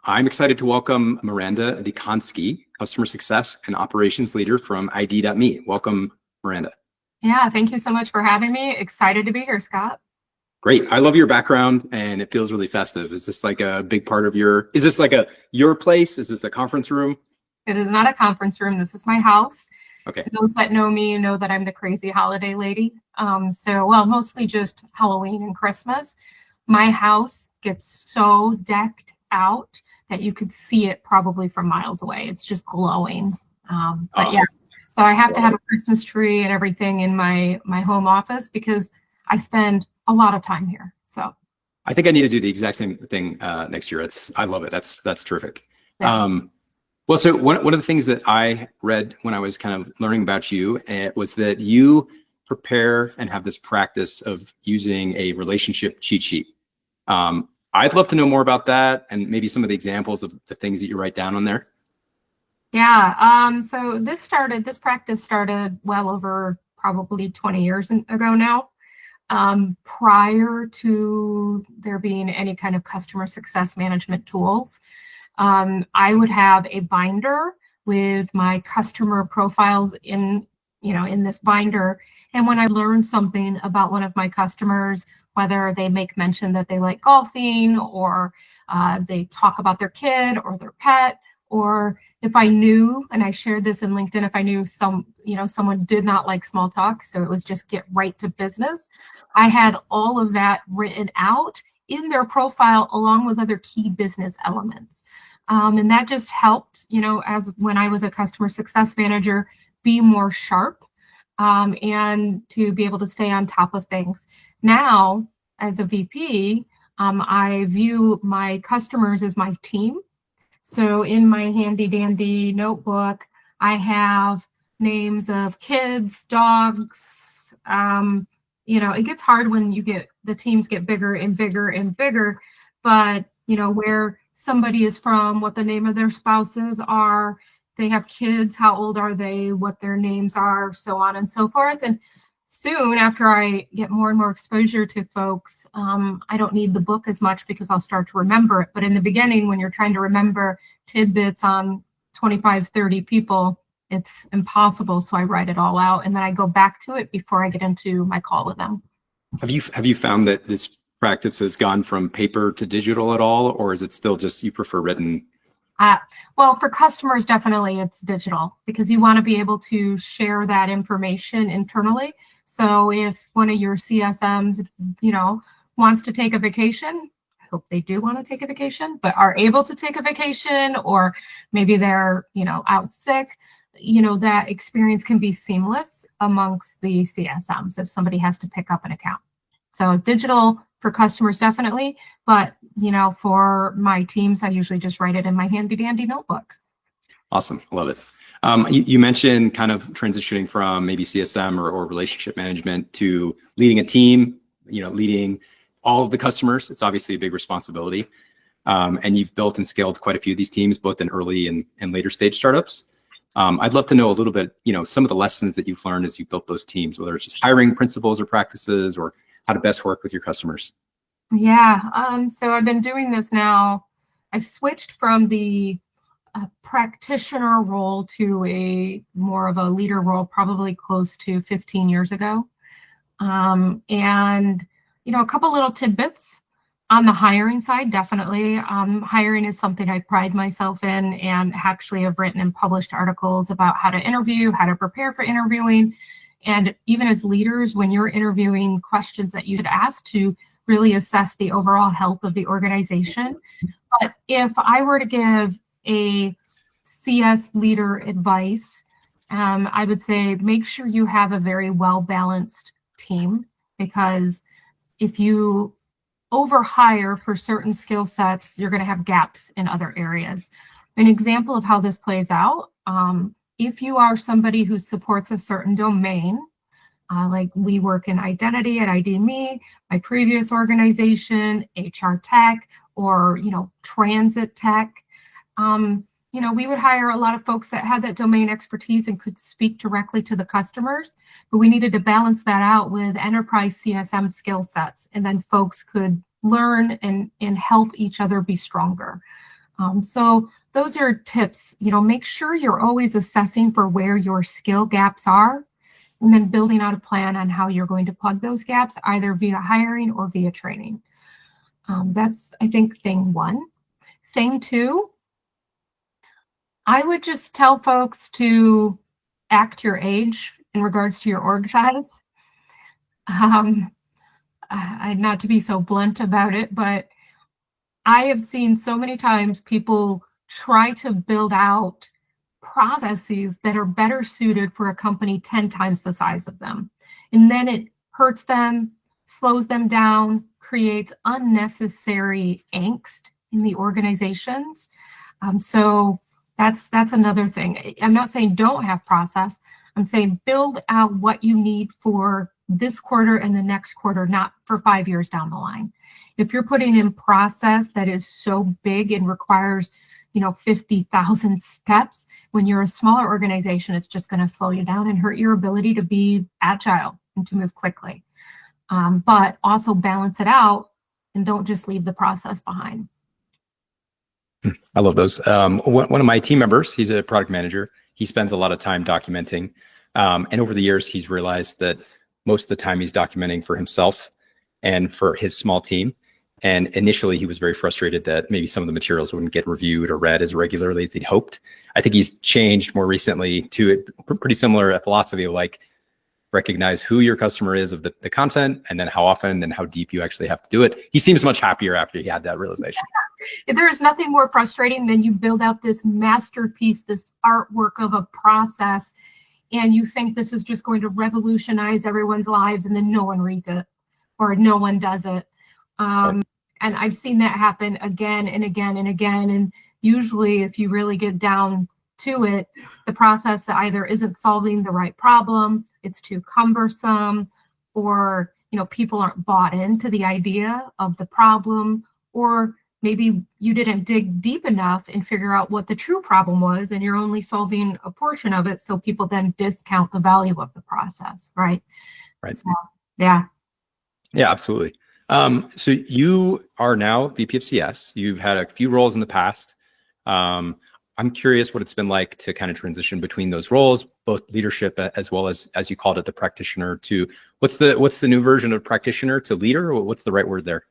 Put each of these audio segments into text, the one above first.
I'm excited to welcome Maranda Dziekonsk, Customer Success and Operations Leader from ID.me. Welcome, Miranda. Yeah, thank you so much for having me. Excited to be here, Scott. Great. I love your background and it feels really festive. Is this like a big part of your place? Is this a conference room? It is not a conference room. This is my house. Okay. Those that know me know that I'm the crazy holiday lady. Mostly just Halloween and Christmas. My house gets so decked out that you could see it probably from miles away. It's just glowing. So I have to have a Christmas tree and everything in my home office because I spend a lot of time here. So I think I need to do the exact same thing next year. I love it. That's terrific. Yeah. So one of the things that I read when I was kind of learning about you was that you prepare and have this practice of using a relationship cheat sheet. I'd love to know more about that and maybe some of the examples of the things that you write down on there. Yeah. So this practice started well over probably 20 years ago now. Prior to there being any kind of customer success management tools, I would have a binder with my customer profiles in this binder. And when I learned something about one of my customers, whether they make mention that they like golfing or they talk about their kid or their pet, or if I knew, and I shared this in LinkedIn, if I knew someone did not like small talk, so it was just get right to business, I had all of that written out in their profile along with other key business elements. And that just helped, as when I was a customer success manager, be more sharp and to be able to stay on top of things. Now, as a VP, I view my customers as my team. So in my handy dandy notebook, I have names of kids, dogs. It gets hard when the teams get bigger and bigger and bigger, but where somebody is from, what the name of their spouses are, they have kids, how old are they, what their names are, so on and so forth. And soon after I get more and more exposure to folks, I don't need the book as much because I'll start to remember it. But in the beginning, when you're trying to remember tidbits on 25, 30 people, it's impossible. So I write it all out and then I go back to it before I get into my call with them. Have you found that this practice has gone from paper to digital at all, or is it still just you prefer written? Well, for customers, definitely it's digital because you want to be able to share that information internally. So if one of your CSMs, wants to take a vacation, I hope they do want to take a vacation, but are able to take a vacation, or maybe they're, out sick, that experience can be seamless amongst the CSMs if somebody has to pick up an account. So digital for customers, definitely. But, for my teams, I usually just write it in my handy dandy notebook. Awesome. Love it. You mentioned kind of transitioning from maybe CSM or relationship management to leading a team, leading all of the customers. It's obviously a big responsibility. And you've built and scaled quite a few of these teams, both in early and later stage startups. I'd love to know a little bit, some of the lessons that you've learned as you built those teams, whether it's just hiring principles or practices or how to best work with your customers. Yeah. So I've been doing this now. I've switched from the practitioner role to a more of a leader role, probably close to 15 years ago. A couple little tidbits on the hiring side, definitely. Hiring is something I pride myself in and actually have written and published articles about how to interview, how to prepare for interviewing. And even as leaders, when you're interviewing, questions that you should ask to really assess the overall health of the organization. But if I were to give a CS leader advice, I would say make sure you have a very well-balanced team, because if you overhire for certain skill sets, you're going to have gaps in other areas. An example of how this plays out, if you are somebody who supports a certain domain, like we work in identity at ID.me, my previous organization, HR tech, or transit tech, we would hire a lot of folks that had that domain expertise and could speak directly to the customers, but we needed to balance that out with enterprise CSM skill sets, and then folks could learn and help each other be stronger. So those are tips. Make sure you're always assessing for where your skill gaps are, and then building out a plan on how you're going to plug those gaps, either via hiring or via training. That's, I think, thing one. Thing two, I would just tell folks to act your age in regards to your org size. Not to be so blunt about it, but I have seen so many times people try to build out processes that are better suited for a company 10 times the size of them. And then it hurts them, slows them down, creates unnecessary angst in the organizations. So that's another thing. I'm not saying don't have process. I'm saying build out what you need for this quarter and the next quarter, not for 5 years down the line. If you're putting in process that is so big and requires 50,000 steps, when you're a smaller organization, it's just going to slow you down and hurt your ability to be agile and to move quickly. But also balance it out and don't just leave the process behind. I love those. One of my team members, he's a product manager. He spends a lot of time documenting. And over the years, he's realized that most of the time he's documenting for himself and for his small team. And initially, he was very frustrated that maybe some of the materials wouldn't get reviewed or read as regularly as he'd hoped. I think he's changed more recently to a pretty similar philosophy of like, recognize who your customer is of the content, and then how often and how deep you actually have to do it. He seems much happier after he had that realization. There is nothing more frustrating than you build out this masterpiece, this artwork of a process, and you think this is just going to revolutionize everyone's lives, and then no one reads it or no one does it. And I've seen that happen again and again and again. And usually, if you really get down to it, the process either isn't solving the right problem, it's too cumbersome, or people aren't bought into the idea of the problem, or maybe you didn't dig deep enough and figure out what the true problem was, and you're only solving a portion of it, so people then discount the value of the process, right? Right. So, yeah. Yeah, absolutely. So you are now VP of CS. You've had a few roles in the past. I'm curious what it's been like to kind of transition between those roles, both leadership as well as you called it, the practitioner to what's the new version of practitioner to leader? What's the right word there?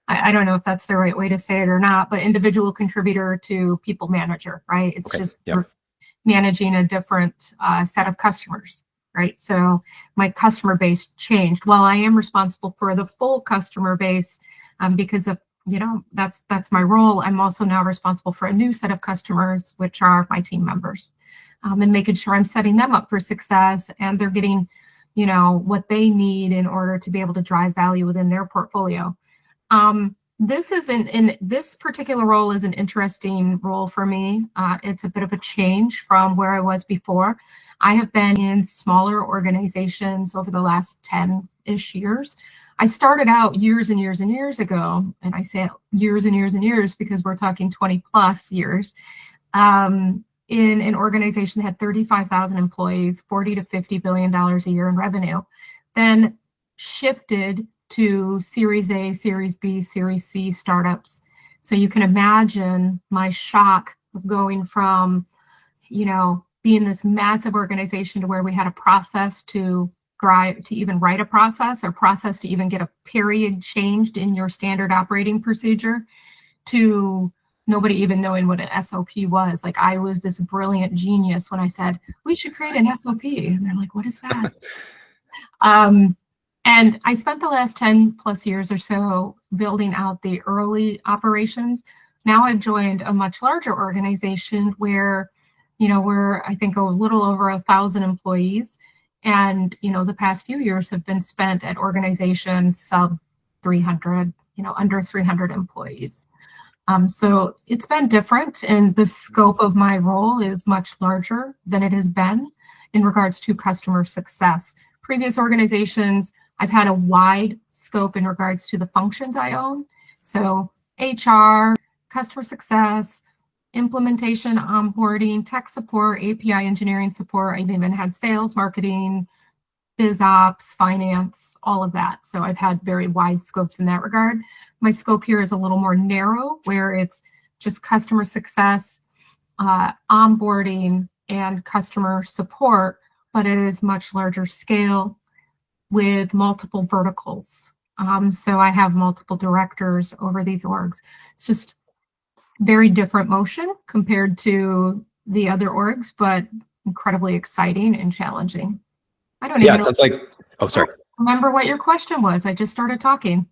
I don't know if that's the right way to say it or not, but individual contributor to people manager, right? It's Okay. just Yep. managing a different set of customers, right? So my customer base changed. While I am responsible for the full customer base because of that's my role, I'm also now responsible for a new set of customers, which are my team members, and making sure I'm setting them up for success and they're getting, what they need in order to be able to drive value within their portfolio. This particular role is an interesting role for me. It's a bit of a change from where I was before. I have been in smaller organizations over the last 10-ish years. I started out years and years and years ago, and I say years and years and years because we're talking 20 plus years, in an organization that had 35,000 employees, $40 to $50 billion a year in revenue, then shifted to Series A, Series B, Series C startups. So you can imagine my shock of going from, being this massive organization to where we had a process to even write a process, or process to even get a period changed in your standard operating procedure, to nobody even knowing what an SOP was. Like, I was this brilliant genius when I said, we should create an SOP. And they're like, what is that? And I spent the last 10 plus years or so building out the early operations. Now I've joined a much larger organization where, we're, I think, a little over 1,000 employees. And, the past few years have been spent at organizations sub 300, under 300 employees. So it's been different, and the scope of my role is much larger than it has been in regards to customer success. Previous organizations, I've had a wide scope in regards to the functions I own. So HR, customer success, implementation, onboarding, tech support, API engineering support. I've even had sales, marketing, biz ops, finance, all of that. So I've had very wide scopes in that regard. My scope here is a little more narrow, where it's just customer success, onboarding, and customer support, but it is much larger scale with multiple verticals. So I have multiple directors over these orgs. It's just very different motion compared to the other orgs, but incredibly exciting and challenging. I don't Yeah, even it sounds like, oh, sorry. remember what your question was. I just started talking.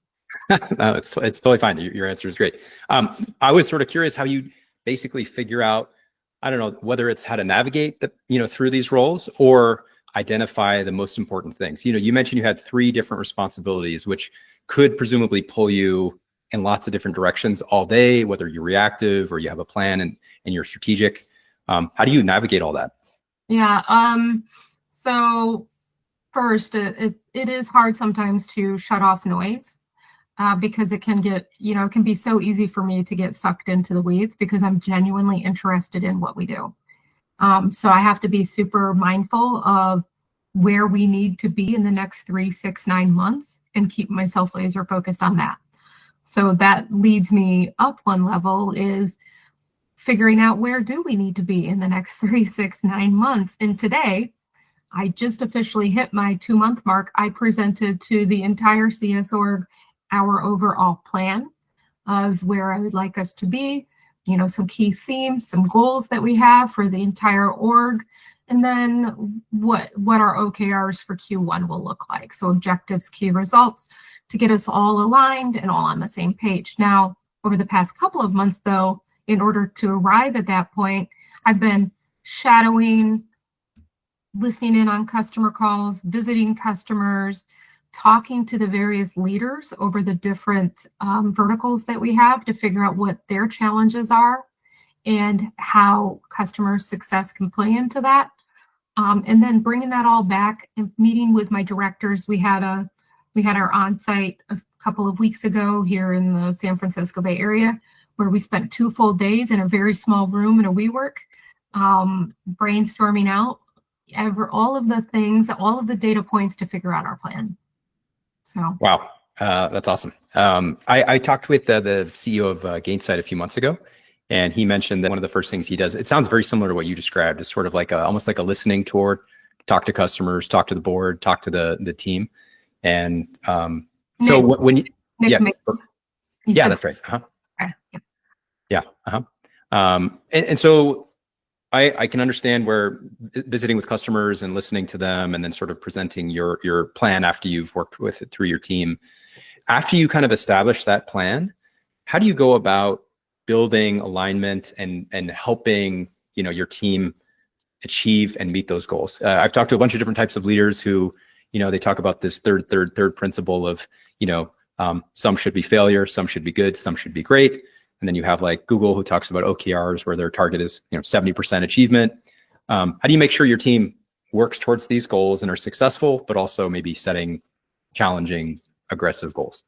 No, it's totally fine. Your answer is great. I was sort of curious how you basically figure out, I don't know, whether it's how to navigate the, through these roles or identify the most important things. You mentioned you had 3 different responsibilities, which could presumably pull you in lots of different directions all day, whether you're reactive or you have a plan and you're strategic. How do you navigate all that? Yeah. So first, it is hard sometimes to shut off noise. Because it can get, it can be so easy for me to get sucked into the weeds because I'm genuinely interested in what we do. So I have to be super mindful of where we need to be in the next 3, 6, 9 months and keep myself laser focused on that. So that leads me up one level is figuring out where do we need to be in the next 3, 6, 9 months. And today, I just officially hit my 2-month mark. I presented to the entire CS org our overall plan of where I would like us to be, some key themes, some goals that we have for the entire org, and then what our OKRs for Q1 will look like. So objectives, key results, to get us all aligned and all on the same page. Now, over the past couple of months, though, in order to arrive at that point, I've been shadowing, listening in on customer calls, visiting customers, talking to the various leaders over the different verticals that we have to figure out what their challenges are and how customer success can play into that. And then bringing that all back and meeting with my directors. We had our on-site a couple of weeks ago here in the San Francisco Bay Area, where we spent 2 full days in a very small room in a WeWork, brainstorming out all of the things, all of the data points to figure out our plan. So wow, that's awesome. I talked with the CEO of Gainsight a few months ago, and he mentioned that one of the first things he does, it sounds very similar to what you described, is sort of like almost like a listening tour, talk to customers, talk to the board, talk to the team. And so Nick, when you, Nick, yeah, that's right. Okay. Yeah. And so I can understand where visiting with customers and listening to them and then sort of presenting your plan after you've worked with it through your team. After you kind of establish that plan, how do you go about building alignment and helping, your team achieve and meet those goals? I've talked to a bunch of different types of leaders who, they talk about this third principle of, some should be failure, some should be good, some should be great. And then you have like Google, who talks about OKRs, where their target is 70% achievement. How do you make sure your team works towards these goals and are successful, but also maybe setting challenging, aggressive goals?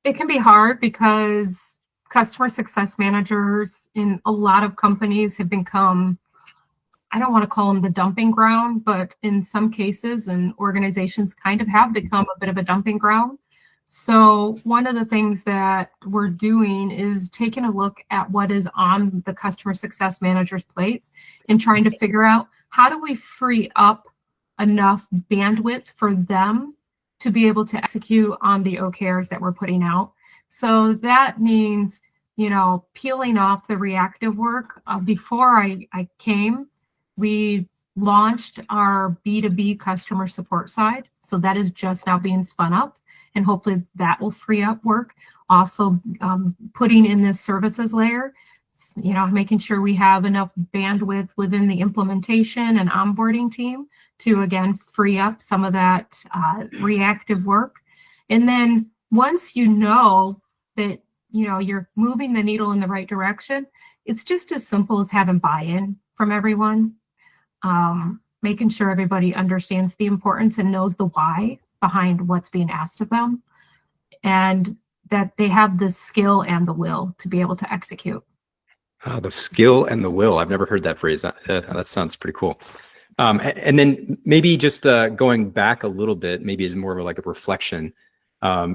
It can be hard because customer success managers in a lot of companies have become, I don't want to call them the dumping ground, but in some cases and organizations kind of have become a bit of a dumping ground. So one of the things that we're doing is taking a look at what is on the customer success manager's plates and trying to figure out how do we free up enough bandwidth for them to be able to execute on the OKRs that we're putting out. So that means, peeling off the reactive work. Before I came, we launched our B2B customer support side. So that is just now being spun up. And hopefully that will free up work. Also, putting in this services layer, making sure we have enough bandwidth within the implementation and onboarding team to, again, free up some of that reactive work. And then once you know that, you're moving the needle in the right direction, it's just as simple as having buy-in from everyone, making sure everybody understands the importance and knows the why behind what's being asked of them, and that they have the skill and the will to be able to execute. Oh, the skill and the will. I've never heard that phrase. That sounds pretty cool. And then maybe just going back a little bit, maybe as more of like a reflection.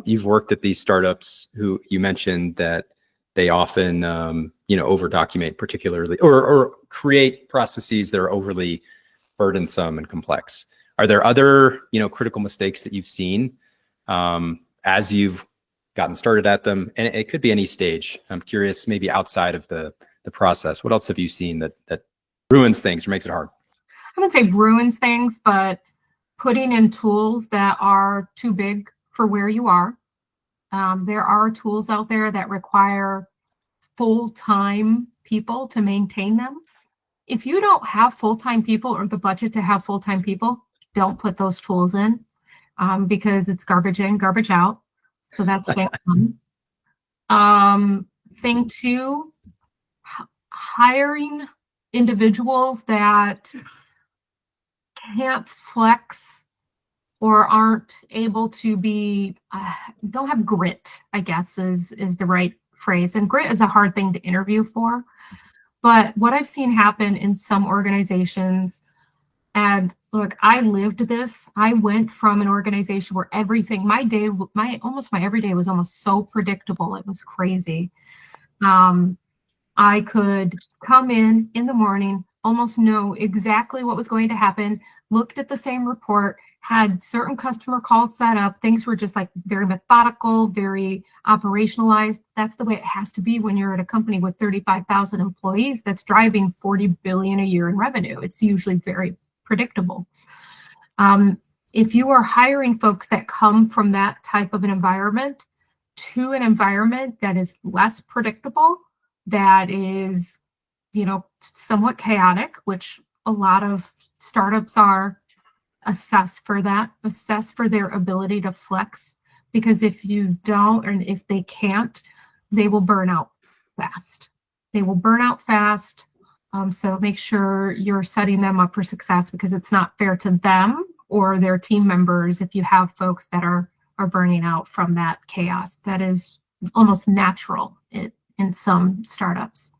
You've worked at these startups who you mentioned that they often, over document particularly, or create processes that are overly burdensome and complex. Are there other, critical mistakes that you've seen as you've gotten started at them? And it could be any stage. I'm curious, maybe outside of the process, what else have you seen that ruins things or makes it hard? I wouldn't say ruins things, but putting in tools that are too big for where you are. There are tools out there that require full-time people to maintain them. If you don't have full-time people or the budget to have full-time people, don't put those tools in because it's garbage in, garbage out. So that's thing one. Thing two, hiring individuals that can't flex or aren't able to be, don't have grit, I guess is the right phrase. And grit is a hard thing to interview for. But what I've seen happen in some organizations, and look, I lived this. I went from an organization where everything, my everyday was almost so predictable. It was crazy. I could come in the morning, almost know exactly what was going to happen, looked at the same report, had certain customer calls set up. Things were just like very methodical, very operationalized. That's the way it has to be when you're at a company with 35,000 employees that's driving 40 billion a year in revenue. It's usually very predictable. If you are hiring folks that come from that type of an environment to an environment that is less predictable, that is, somewhat chaotic, which a lot of startups are, assess for their ability to flex, because if you don't, and if they can't, they will burn out fast. So make sure you're setting them up for success, because it's not fair to them or their team members if you have folks that are burning out from that chaos. That is almost natural in some startups.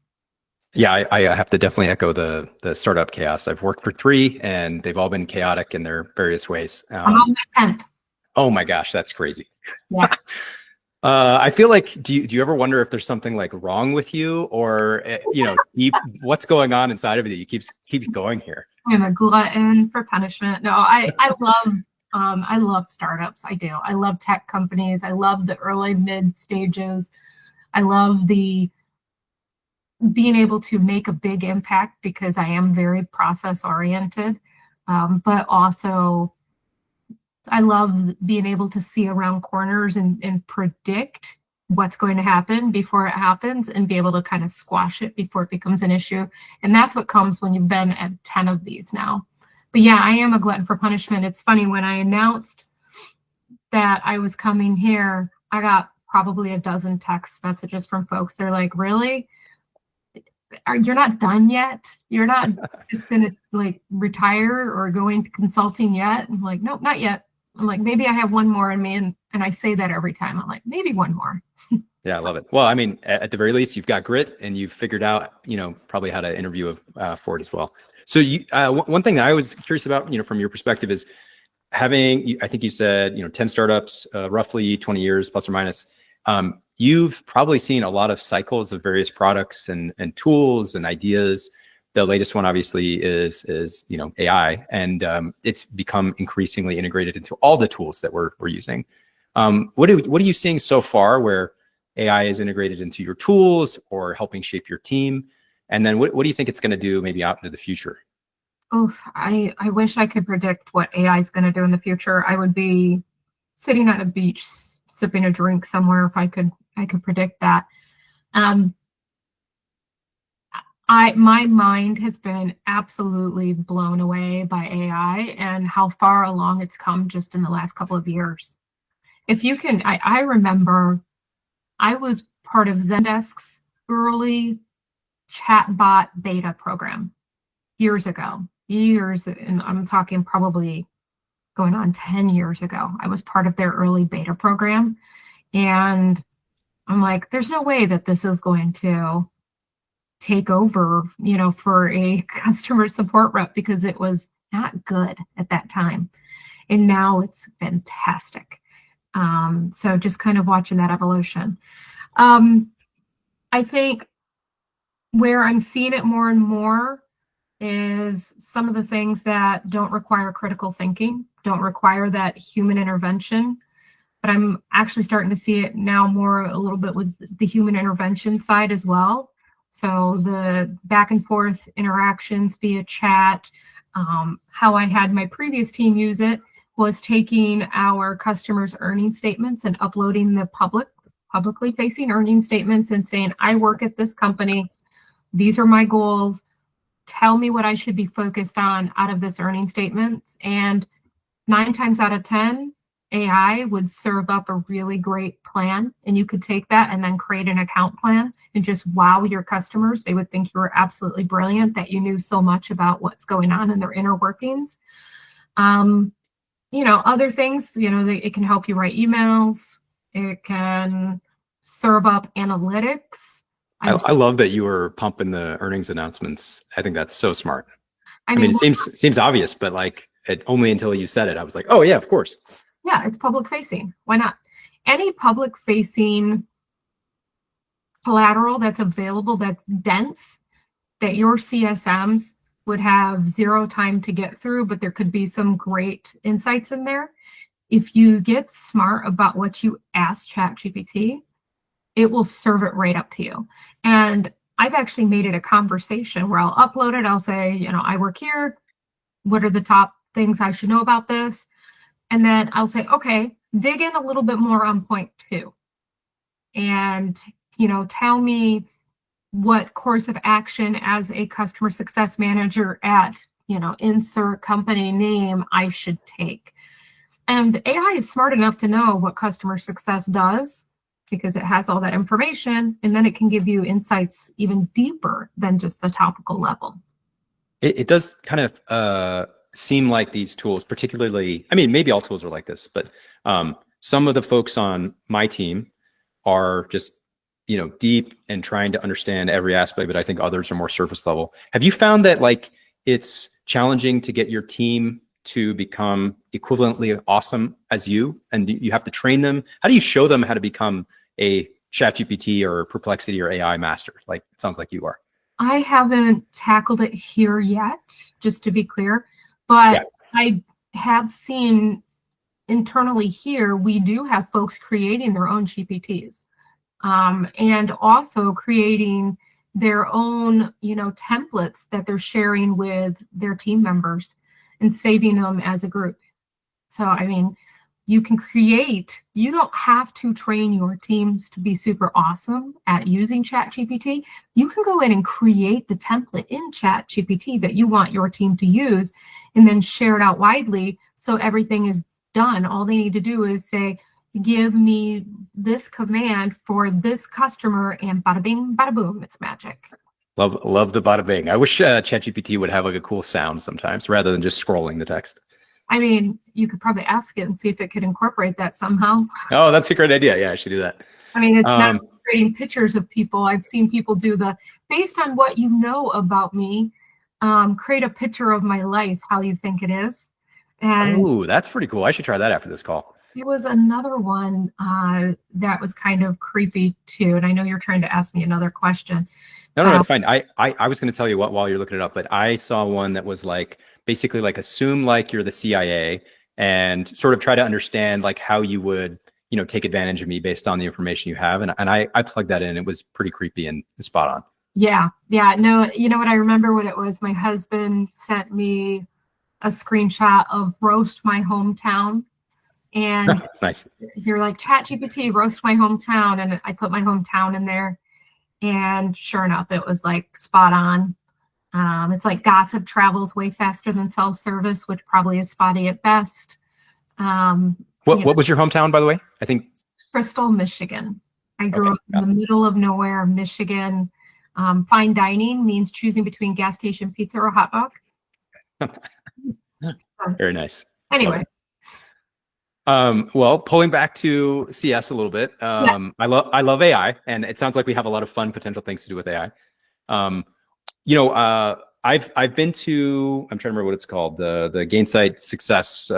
Yeah, I have to definitely echo the startup chaos. I've worked for 3, and they've all been chaotic in their various ways. I'm on my 10th. Oh my gosh, that's crazy. Yeah. I feel like, do you ever wonder if there's something like wrong with you, or what's going on inside of you? You keep going here. I'm a glutton for punishment. No, I love startups. I do. I love tech companies. I love the early mid stages. I love the being able to make a big impact, because I am very process oriented, but also I love being able to see around corners and predict what's going to happen before it happens, and be able to kind of squash it before it becomes an issue. And that's what comes when you've been at 10 of these now. But yeah, I am a glutton for punishment. It's funny, when I announced that I was coming here, I got probably a dozen text messages from folks. They're like, really? You're not done yet? You're not just gonna retire or go into consulting yet? I'm like, nope, not yet. I'm like, maybe I have one more in me, and I say that every time. I'm like, maybe one more. Yeah, I love it. Well, I mean, at the very least, you've got grit, and you've figured out, probably how to interview for it as well. So one thing that I was curious about, from your perspective, is having, I think you said, 10 startups, roughly 20 years plus or minus. You've probably seen a lot of cycles of various products and tools and ideas. The latest one, obviously, is AI, and it's become increasingly integrated into all the tools that we're using. What are you seeing so far where AI is integrated into your tools or helping shape your team? And then what do you think it's going to do maybe out into the future? Oof, I wish I could predict what AI is going to do in the future. I would be sitting at a beach sipping a drink somewhere if I could predict that. My mind has been absolutely blown away by AI and how far along it's come just in the last couple of years. I remember I was part of Zendesk's early chatbot beta program years ago. And I'm talking probably going on 10 years ago. I was part of their early beta program. And I'm like, there's no way that this is going to take over, for a customer support rep, because it was not good at that time. And now it's fantastic. So just kind of watching that evolution. I think where I'm seeing it more and more is some of the things that don't require critical thinking, don't require that human intervention. But I'm actually starting to see it now more a little bit with the human intervention side as well. So the back and forth interactions via chat, how I had my previous team use it was taking our customers' earning statements and uploading the publicly facing earning statements and saying, I work at this company. These are my goals. Tell me what I should be focused on out of this earning statement. And 9 times out of 10, AI would serve up a really great plan, and you could take that and then create an account plan and just wow your customers. They would think you were absolutely brilliant, that you knew so much about what's going on in their inner workings. Other things, it can help you write emails. It can serve up analytics. I love that you were pumping the earnings announcements. I think that's so smart. I mean, it seems obvious, but like only until you said it, I was like, oh yeah, of course. Yeah, it's public facing. Why not? Any public facing collateral that's available, that's dense, that your CSMs would have zero time to get through, but there could be some great insights in there. If you get smart about what you ask ChatGPT, it will serve it right up to you. And I've actually made it a conversation where I'll upload it. I'll say, I work here. What are the top things I should know about this? And then I'll say, okay, dig in a little bit more on point 2. And, tell me what course of action as a customer success manager at, insert company name I should take. And AI is smart enough to know what customer success does because it has all that information, and then it can give you insights even deeper than just the topical level. It does kind of seem like these tools, particularly, I mean, maybe all tools are like this, but some of the folks on my team are just, deep and trying to understand every aspect, but I think others are more surface level. Have you found that like it's challenging to get your team to become equivalently awesome as you, and you have to train them? How do you show them how to become a ChatGPT or Perplexity or AI master? Like, it sounds like you are. I haven't tackled it here yet, just to be clear, but yeah. I have seen internally here, we do have folks creating their own GPTs, and also creating their own, templates that they're sharing with their team members and saving them as a group. So, I mean, you can create, you don't have to train your teams to be super awesome at using ChatGPT. You can go in and create the template in ChatGPT that you want your team to use and then share it out widely so everything is done. All they need to do is say, give me this command for this customer, and bada bing, bada boom, it's magic. Love the bada bing. I wish ChatGPT would have like a cool sound sometimes rather than just scrolling the text. I mean, you could probably ask it and see if it could incorporate that somehow. Oh, that's a great idea. Yeah, I should do that. I mean, it's not creating pictures of people. I've seen people do based on what you know about me, create a picture of my life, how you think it is. And oh, that's pretty cool. I should try that after this call. There was another one that was kind of creepy too. And I know you're trying to ask me another question. No, it's fine. I was going to tell you what while you're looking it up, but I saw one that was like basically like assume like you're the CIA and sort of try to understand like how you would, take advantage of me based on the information you have. And I plugged that in. It was pretty creepy and spot on. Yeah. No, you know what? I remember what it was. My husband sent me a screenshot of roast my hometown. And nice. You're like, ChatGPT, roast my hometown. And I put my hometown in there. And sure enough, it was like spot on. It's like gossip travels way faster than self-service, which probably is spotty at best. What was your hometown, by the way? I think Bristol, Michigan. I grew up in the middle of nowhere, Michigan. Fine dining means choosing between gas station pizza or hot dog. Very nice. Anyway. Well, pulling back to CS a little bit, yes. I love AI, and it sounds like we have a lot of fun potential things to do with AI. I've been to, I'm trying to remember what it's called, the Gainsight Success,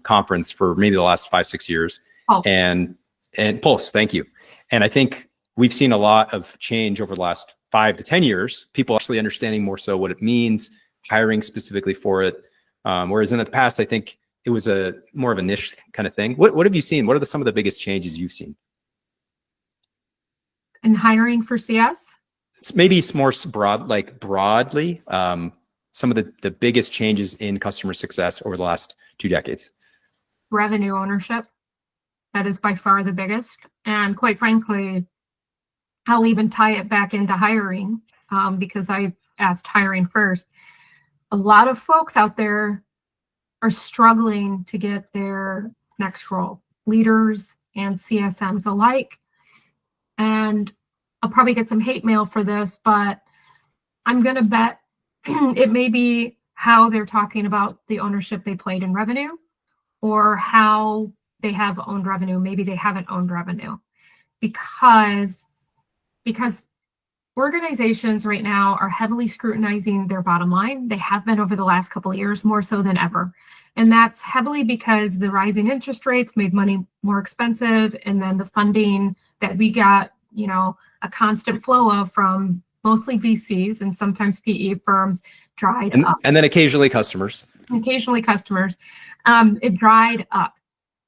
conference for maybe the last 5-6 years. Pulse. And Pulse, thank you. And I think we've seen a lot of change over the last 5 to 10 years, people actually understanding more so what it means, hiring specifically for it. Whereas in the past, I think it was a more of a niche kind of thing. What have you seen? What are some of the biggest changes you've seen? In hiring for CS? Maybe it's more broad, like broadly, some of the biggest changes in customer success over the last 2 decades. Revenue ownership. That is by far the biggest. And quite frankly, I'll even tie it back into hiring because I asked hiring first. A lot of folks out there are struggling to get their next role, leaders and CSMs alike. And I'll probably get some hate mail for this, but I'm going to bet it may be how they're talking about the ownership they played in revenue or how they have owned revenue. Maybe they haven't owned revenue because organizations right now are heavily scrutinizing their bottom line. They have been over the last couple of years, more so than ever. And that's heavily because the rising interest rates made money more expensive. And then the funding that we got, a constant flow of from mostly VCs and sometimes PE firms dried up. And then occasionally customers. It dried up.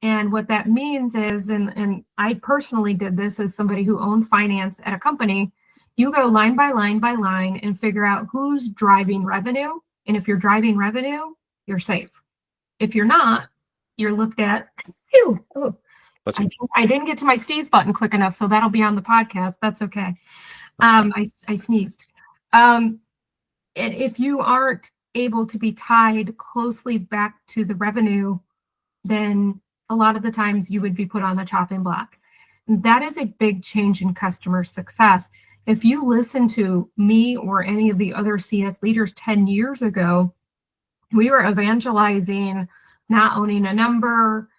And what that means is, and I personally did this as somebody who owned finance at a company, you go line by line by line and figure out who's driving revenue. And if you're driving revenue, you're safe. If you're not, you're looked at, I didn't get to my sneeze button quick enough, so that'll be on the podcast. That's okay. I sneezed. And if you aren't able to be tied closely back to the revenue, then a lot of the times you would be put on the chopping block. That is a big change in customer success. If you listen to me or any of the other CS leaders 10 years ago, we were evangelizing not owning a number,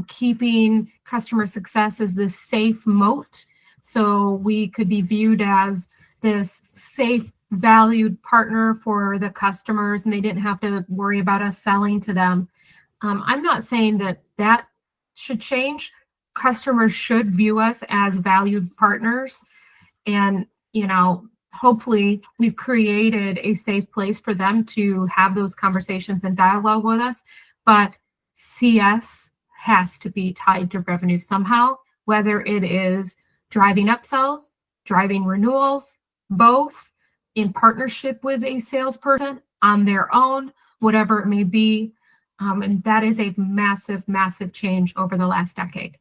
keeping customer success as this safe moat. So we could be viewed as this safe, valued partner for the customers, and they didn't have to worry about us selling to them. I'm not saying that should change. Customers should view us as valued partners. And, hopefully we've created a safe place for them to have those conversations and dialogue with us. But CS has to be tied to revenue somehow, whether it is driving upsells, driving renewals, both in partnership with a salesperson on their own, whatever it may be. And that is a massive, massive change over the last decade.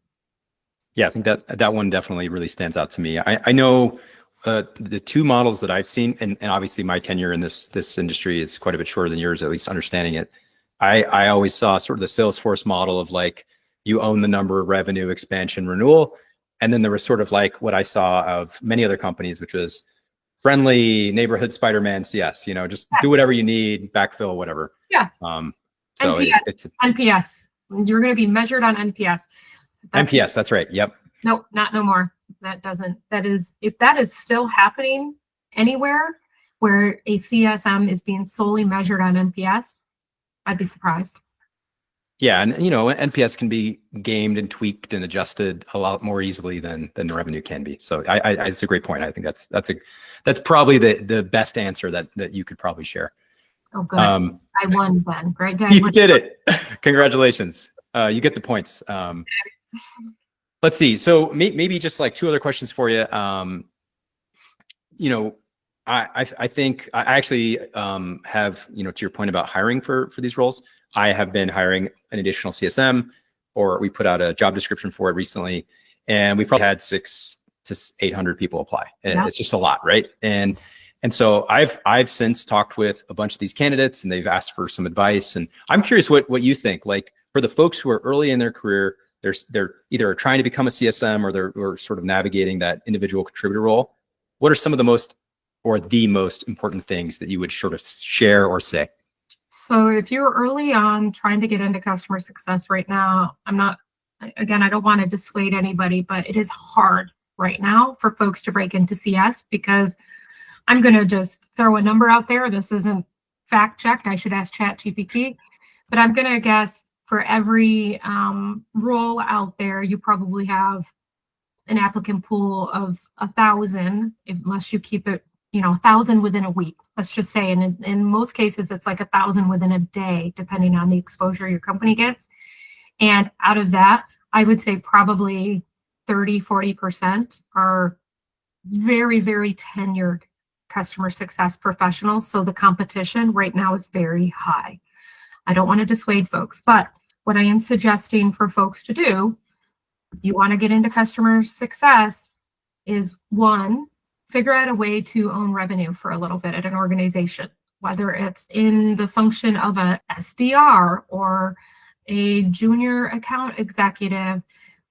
Yeah, I think that one definitely really stands out to me. I know the two models that I've seen, and obviously my tenure in this industry is quite a bit shorter than yours, at least understanding it. I always saw sort of the Salesforce model of like, you own the number, revenue, expansion, renewal. And then there was sort of like what I saw of many other companies, which was friendly neighborhood Spider-Man CS, just do whatever you need, backfill, whatever. Yeah. So NPS. it's NPS. You're going to be measured on NPS. NPS. That's right. Yep. No, not no more. If that is still happening anywhere where a CSM is being solely measured on NPS, I'd be surprised. Yeah, and NPS can be gamed and tweaked and adjusted a lot more easily than the revenue can be. So it's a great point. I think that's probably the best answer that you could probably share. Oh, good. I won then. Great. You did it. Congratulations. You get the points. Let's see. So maybe just like 2 other questions for you. I think I actually have, to your point about hiring for these roles, I have been hiring an additional CSM, or we put out a job description for it recently, and we probably had 600 to 800 people apply. Yeah. It's just a lot, right? And so I've since talked with a bunch of these candidates, and they've asked for some advice. And I'm curious what you think. Like for the folks who are early in their career, they're either trying to become a CSM or they're sort of navigating that individual contributor role. What are some of the most important things that you would sort of share or say? So if you're early on trying to get into customer success right now, I don't want to dissuade anybody, but it is hard right now for folks to break into CS because I'm going to just throw a number out there. This isn't fact checked. I should ask ChatGPT, but I'm going to guess for every role out there, you probably have an applicant pool of 1,000, unless you keep it, 1,000 within a week, let's just say. And in most cases, it's like 1,000 within a day, depending on the exposure your company gets. And out of that, I would say probably 30–40% are very, very tenured customer success professionals. So the competition right now is very high. I don't want to dissuade folks, but what I am suggesting for folks to do, you want to get into customer success, is one, figure out a way to own revenue for a little bit at an organization, whether it's in the function of a SDR or a junior account executive.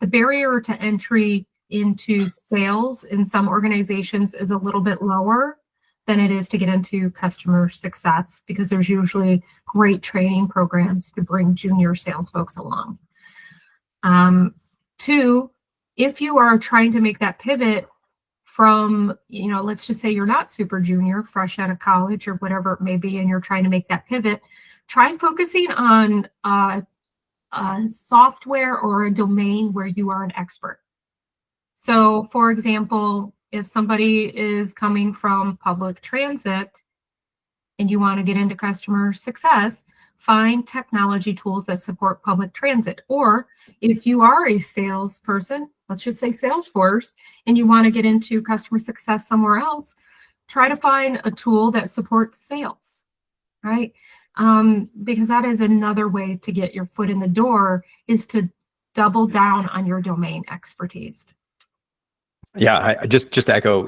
The barrier to entry into sales in some organizations is a little bit lower than it is to get into customer success, because there's usually great training programs to bring junior sales folks along. Two, if you are trying to make that pivot from, let's just say you're not super junior, fresh out of college or whatever it may be, and you're trying to make that pivot, try focusing on a software or a domain where you are an expert. So, for example, if somebody is coming from public transit and you want to get into customer success, find technology tools that support public transit. Or if you are a salesperson, let's just say Salesforce, and you want to get into customer success somewhere else, try to find a tool that supports sales, right? Because that is another way to get your foot in the door, is to double down on your domain expertise. Yeah, I just to echo,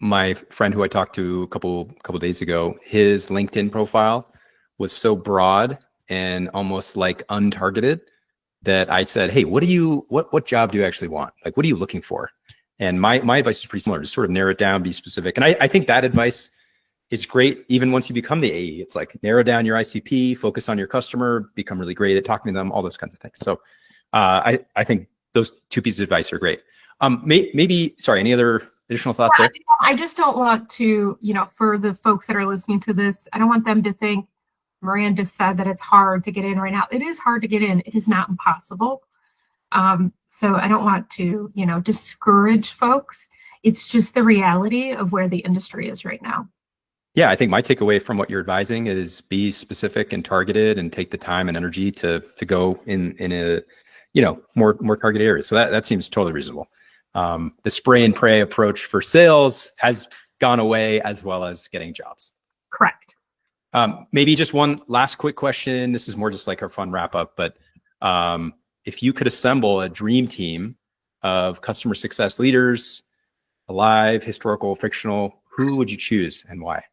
my friend who I talked to a couple days ago, his LinkedIn profile was so broad and almost like untargeted that I said, "Hey, what job do you actually want? Like, what are you looking for?" And my advice is pretty similar: just sort of narrow it down, be specific. And I think that advice is great even once you become the AE. It's like narrow down your ICP, focus on your customer, become really great at talking to them, all those kinds of things. So I think those two pieces of advice are great. Sorry, any other additional thoughts there? I just don't want to, for the folks that are listening to this, I don't want them to think Miranda said that it's hard to get in right now. It is hard to get in. It is not impossible. So I don't want to, discourage folks. It's just the reality of where the industry is right now. Yeah, I think my takeaway from what you're advising is be specific and targeted, and take the time and energy to go in a more targeted areas. So that seems totally reasonable. The spray and pray approach for sales has gone away, as well as getting jobs. Correct. Maybe just one last quick question. This is more just like our fun wrap up, but if you could assemble a dream team of customer success leaders, alive, historical, fictional, who would you choose and why?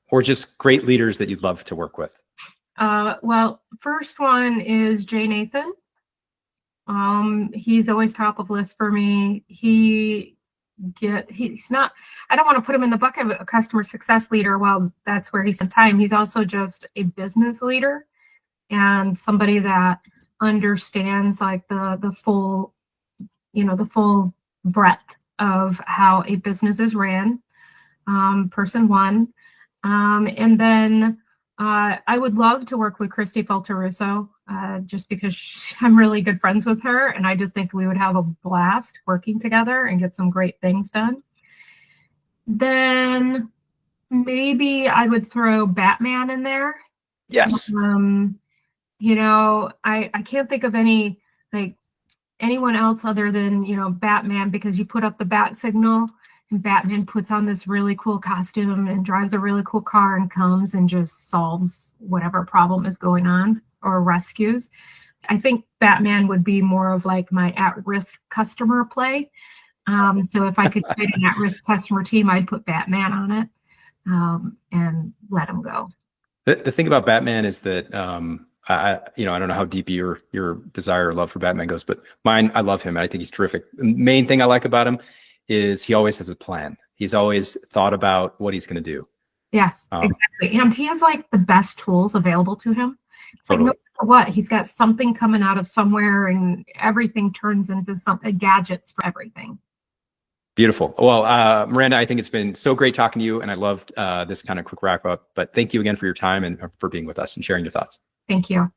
Or just great leaders that you'd love to work with. Well, first one is Jay Nathan. He's always top of list for me. He's not, I don't want to put him in the bucket of a customer success leader. Well, that's where he spent time. He's also just a business leader and somebody that understands like the full breadth of how a business is ran. Person one. And then I would love to work with Christy Falterusso, just because I'm really good friends with her, and I just think we would have a blast working together and get some great things done. Then maybe I would throw Batman in there. Yes. I can't think of anyone else other than, Batman, because you put up the bat signal and Batman puts on this really cool costume and drives a really cool car and comes and just solves whatever problem is going on or rescues. I think Batman would be more of like my at-risk customer play. So if I could create an at-risk customer team, I'd put Batman on it and let him go. The thing about Batman is that I don't know how deep your desire or love for Batman goes, but mine, I love him. I think he's terrific. The main thing I like about him is he always has a plan. He's always thought about what he's going to do. Yes, exactly. And he has like the best tools available to him. It's totally. Like no matter what, he's got something coming out of somewhere, and everything turns into some gadgets for everything. Beautiful. Well, Miranda, I think it's been so great talking to you, and I loved this kind of quick wrap up. But thank you again for your time and for being with us and sharing your thoughts. Thank you.